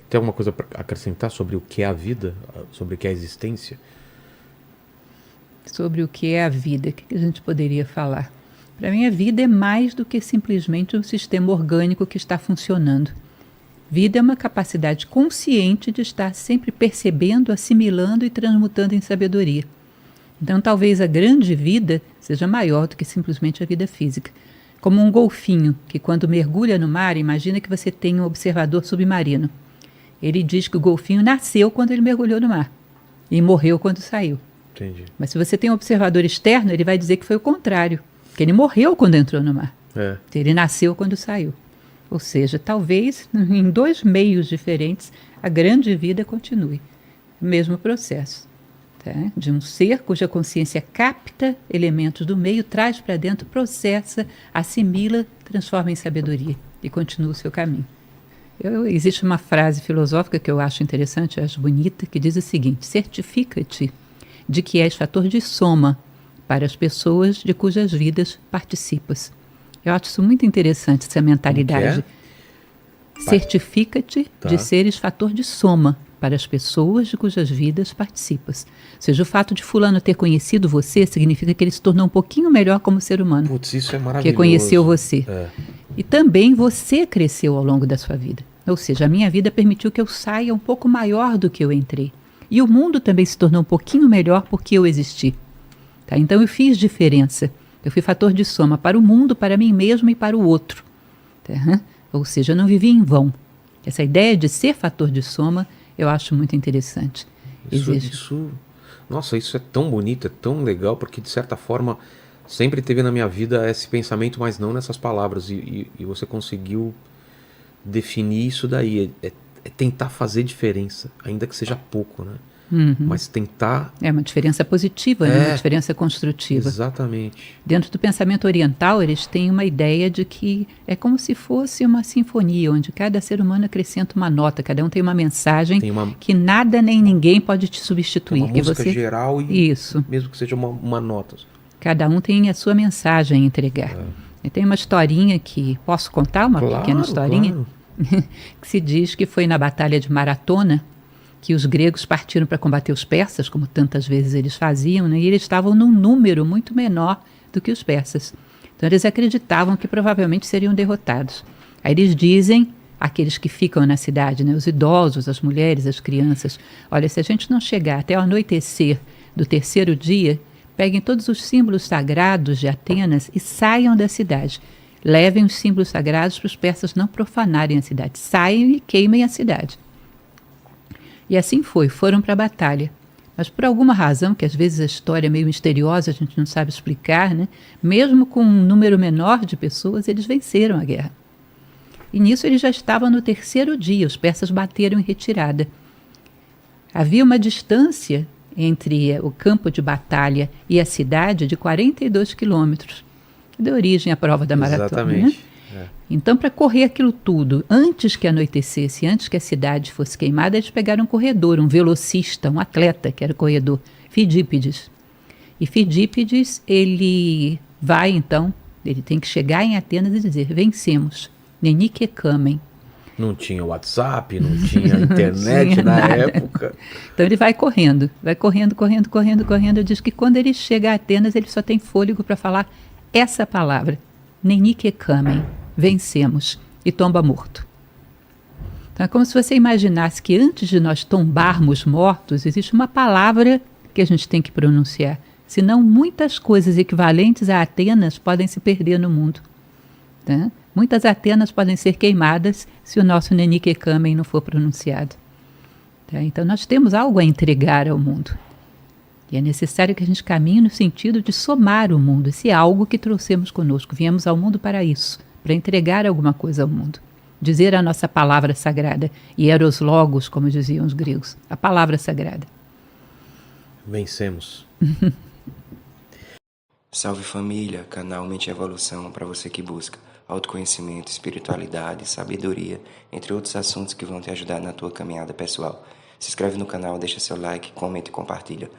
Tem alguma coisa para acrescentar sobre o que é a vida, sobre o que é a existência? Sobre o que é a vida, o que a gente poderia falar? Para mim, a vida é mais do que simplesmente um sistema orgânico que está funcionando. Vida é uma capacidade consciente de estar sempre percebendo, assimilando e transmutando em sabedoria. Então, talvez a grande vida seja maior do que simplesmente a vida física. Como um golfinho que, quando mergulha no mar, imagina que você tem um observador submarino. Ele diz que o golfinho nasceu quando ele mergulhou no mar e morreu quando saiu. Entendi. Mas se você tem um observador externo, ele vai dizer que foi o contrário, que ele morreu quando entrou no mar. Ele nasceu quando saiu. Ou seja, talvez em dois meios diferentes a grande vida continue. O mesmo processo. Tá? De um ser cuja consciência capta elementos do meio, traz para dentro, processa, assimila, transforma em sabedoria e continua o seu caminho. Existe uma frase filosófica que eu acho interessante, eu acho bonita, que diz o seguinte: certifica-te de que és fator de soma para as pessoas de cujas vidas participas. Eu acho isso muito interessante, essa mentalidade. Certifica-te de seres fator de soma para as pessoas de cujas vidas participas. Ou seja, o fato de fulano ter conhecido você significa que ele se tornou um pouquinho melhor como ser humano. Putz, isso é maravilhoso. Que conheceu você. E também você cresceu ao longo da sua vida. Ou seja, a minha vida permitiu que eu saia um pouco maior do que eu entrei. E o mundo também se tornou um pouquinho melhor porque eu existi. Tá? Então eu fiz diferença. Eu fui fator de soma para o mundo, para mim mesmo e para o outro. Tá? Ou seja, eu não vivi em vão. Essa ideia de ser fator de soma eu acho muito interessante. Nossa, isso é tão bonito, é tão legal, porque de certa forma sempre teve na minha vida esse pensamento, mas não nessas palavras. E você conseguiu definir isso daí. É tentar fazer diferença, ainda que seja pouco, né? Mas tentar... É uma diferença positiva, né? Uma diferença construtiva. Exatamente. Dentro do pensamento oriental, eles têm uma ideia de que é como se fosse uma sinfonia, onde cada ser humano acrescenta uma nota, cada um tem uma mensagem que nada nem ninguém pode te substituir. Uma música geral Isso. Mesmo que seja uma nota. Cada um tem a sua mensagem a entregar. E tem uma historinha que... Posso contar uma pequena historinha? Claro. Que se diz que foi na Batalha de Maratona que os gregos partiram para combater os persas, como tantas vezes eles faziam, né? E eles estavam num número muito menor do que os persas. Então eles acreditavam que provavelmente seriam derrotados. Aí eles dizem, aqueles que ficam na cidade, né? Os idosos, as mulheres, as crianças: olha, se a gente não chegar até o anoitecer do terceiro dia, peguem todos os símbolos sagrados de Atenas e saiam da cidade. Levem os símbolos sagrados para os persas não profanarem a cidade. Saiam e queimem a cidade. E assim foi, foram para a batalha. Mas por alguma razão, que às vezes a história é meio misteriosa, a gente não sabe explicar, né? Mesmo com um número menor de pessoas, eles venceram a guerra. E nisso eles já estavam no terceiro dia, os persas bateram em retirada. Havia uma distância entre o campo de batalha e a cidade de 42 quilômetros, que deu origem à prova da maratona. Exatamente. Né? Então, para correr aquilo tudo, antes que anoitecesse, antes que a cidade fosse queimada, eles pegaram um corredor, um velocista, um atleta que era corredor, Fidípides. E Fidípides, ele vai então, ele tem que chegar em Atenas e dizer: vencemos, Nenique Kamen. Não tinha WhatsApp, não tinha internet tinha na nada. época. Então ele vai correndo, correndo. Diz que quando ele chega a Atenas, ele só tem fôlego para falar essa palavra, Nenique Kamen. Vencemos, e tomba morto. Então é como se você imaginasse que antes de nós tombarmos mortos, existe uma palavra que a gente tem que pronunciar. Senão muitas coisas equivalentes a Atenas podem se perder no mundo. Tá? Muitas Atenas podem ser queimadas se o nosso Nenique Kamen não for pronunciado. Tá? Então nós temos algo a entregar ao mundo. E é necessário que a gente caminhe no sentido de somar o mundo, esse algo que trouxemos conosco. Viemos ao mundo para isso, para entregar alguma coisa ao mundo. Dizer a nossa palavra sagrada, hieros logos, como diziam os gregos, a palavra sagrada. Vencemos. Salve família, canal Mente Evolução para você que busca autoconhecimento, espiritualidade, sabedoria, entre outros assuntos que vão te ajudar na tua caminhada pessoal. Se inscreve no canal, deixa seu like, comenta e compartilha.